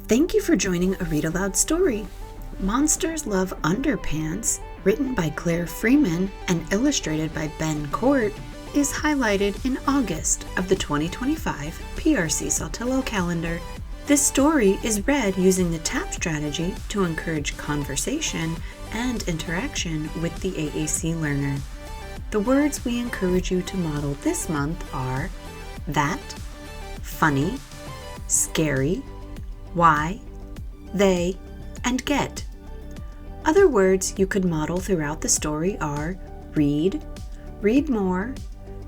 Thank you for joining a Read Aloud story. Monsters Love Underpants, written by Claire Freedman and illustrated by Ben Cort, is highlighted in August of the 2025 PRC-Saltillo Calendar. This story is read using the TAAP strategy to encourage conversation and interaction with the AAC learner. The words we encourage you to model this month are that, funny, scary, why, they, and get. Other words you could model throughout the story are read, read more,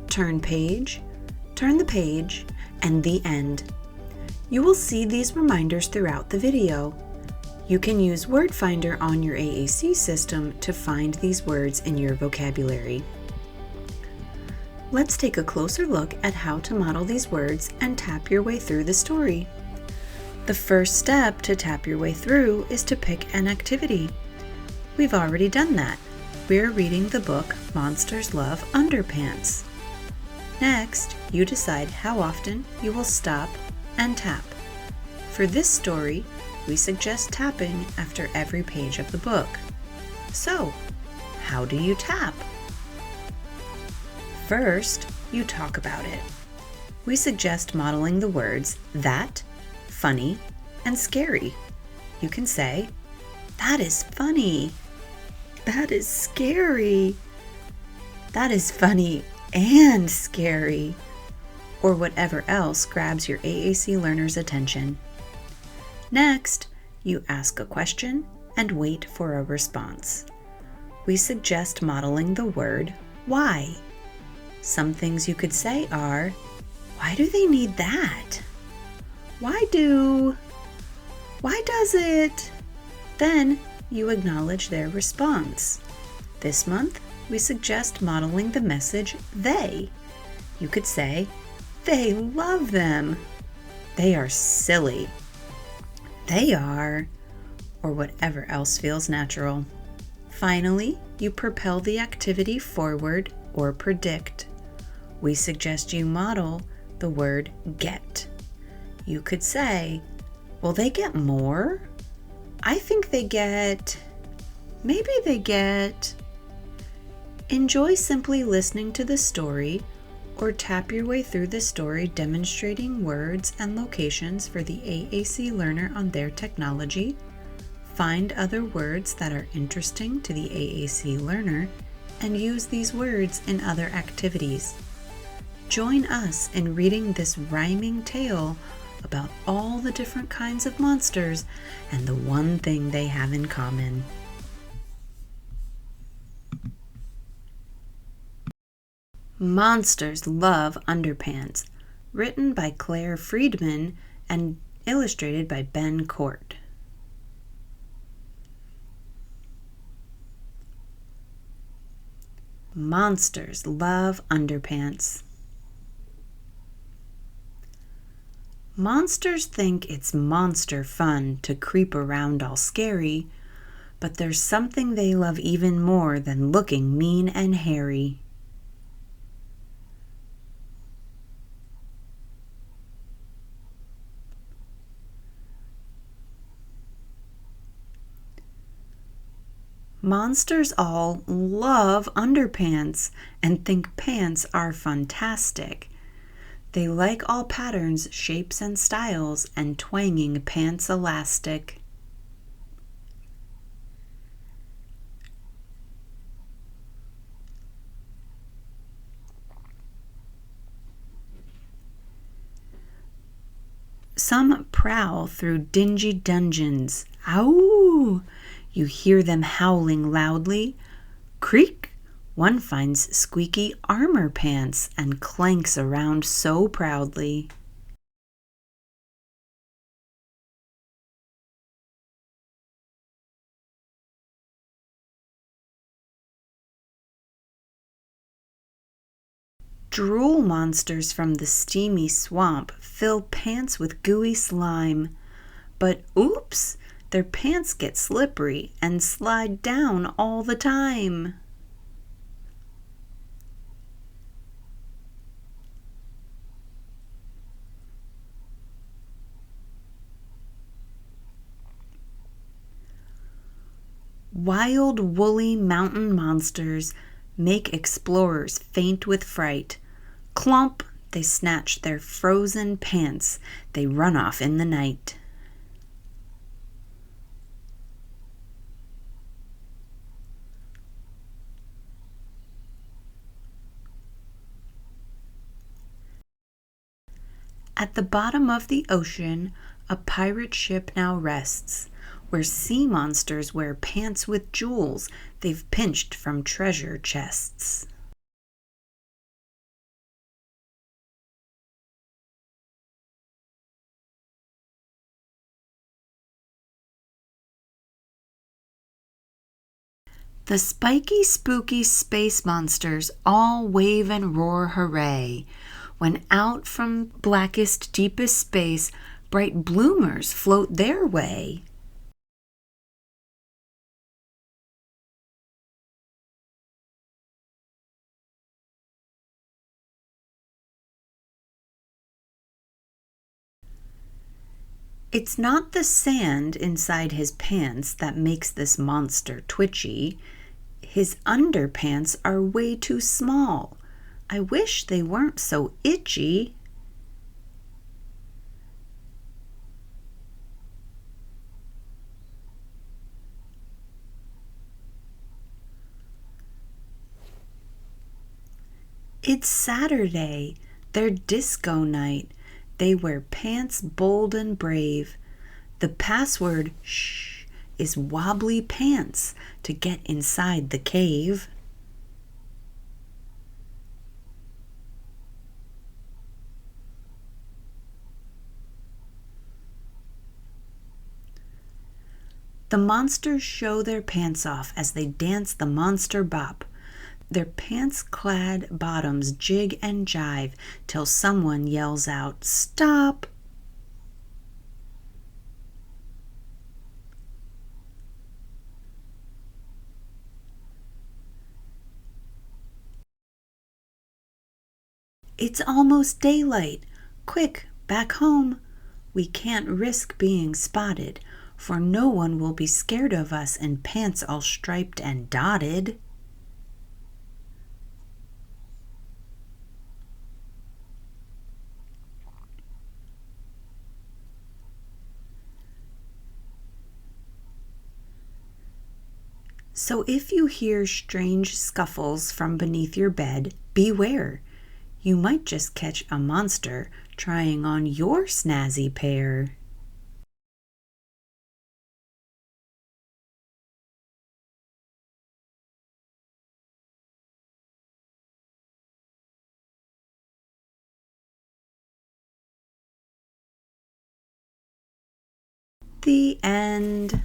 turn the page, and the end. You will see these reminders throughout the video. You can use Word Finder on your AAC system to find these words in your vocabulary. Let's take a closer look at how to model these words and tap your way through the story. The first step to tap your way through is to pick an activity. We've already done that. We're reading the book Monsters Love Underpants. Next, you decide how often you will stop and tap. For this story, we suggest tapping after every page of the book. So, how do you tap? First, you talk about it. We suggest modeling the words that, funny, and scary. You can say, "That is funny. That is scary. That is funny and scary," or whatever else grabs your AAC learner's attention. Next, you ask a question and wait for a response. We suggest modeling the word why. Some things you could say are, "Why do they need that? Why does it?" Then you acknowledge their response. This month, we suggest modeling the message they. You could say, "They love them." "They are silly." "They are," or whatever else feels natural. Finally, you propel the activity forward or predict. We suggest you model the word get. You could say, "Will they get more? I think they get, maybe they get." Enjoy simply listening to the story or tap your way through the story demonstrating words and locations for the AAC learner on their technology. Find other words that are interesting to the AAC learner and use these words in other activities. Join us in reading this rhyming tale about all the different kinds of monsters and the one thing they have in common. Monsters Love Underpants, written by Claire Freedman and illustrated by Ben Cort. Monsters love underpants. Monsters think it's monster fun to creep around all scary, but there's something they love even more than looking mean and hairy. Monsters all love underpants and think pants are fantastic. They like all patterns, shapes, and styles, and twanging pants elastic. Some prowl through dingy dungeons. Ow! You hear them howling loudly. Creak! One finds squeaky armor pants and clanks around so proudly. Drool monsters from the steamy swamp fill pants with gooey slime. But oops! Their pants get slippery and slide down all the time. Wild woolly mountain monsters make explorers faint with fright. Clomp, they snatch their frozen pants, they run off in the night. At the bottom of the ocean, a pirate ship now rests, where sea monsters wear pants with jewels they've pinched from treasure chests. The spiky, spooky space monsters all wave and roar hooray, when out from blackest, deepest space, bright bloomers float their way. It's not the sand inside his pants that makes this monster twitchy. His underpants are way too small. I wish they weren't so itchy. It's Saturday, their disco night. They wear pants bold and brave. The password, shh, is wobbly pants to get inside the cave. The monsters show their pants off as they dance the monster bop. Their pants-clad bottoms jig and jive till someone yells out, "Stop!" It's almost daylight. Quick, back home. We can't risk being spotted, for no one will be scared of us in pants all striped and dotted. So if you hear strange scuffles from beneath your bed, beware. You might just catch a monster trying on your snazzy pair. The end.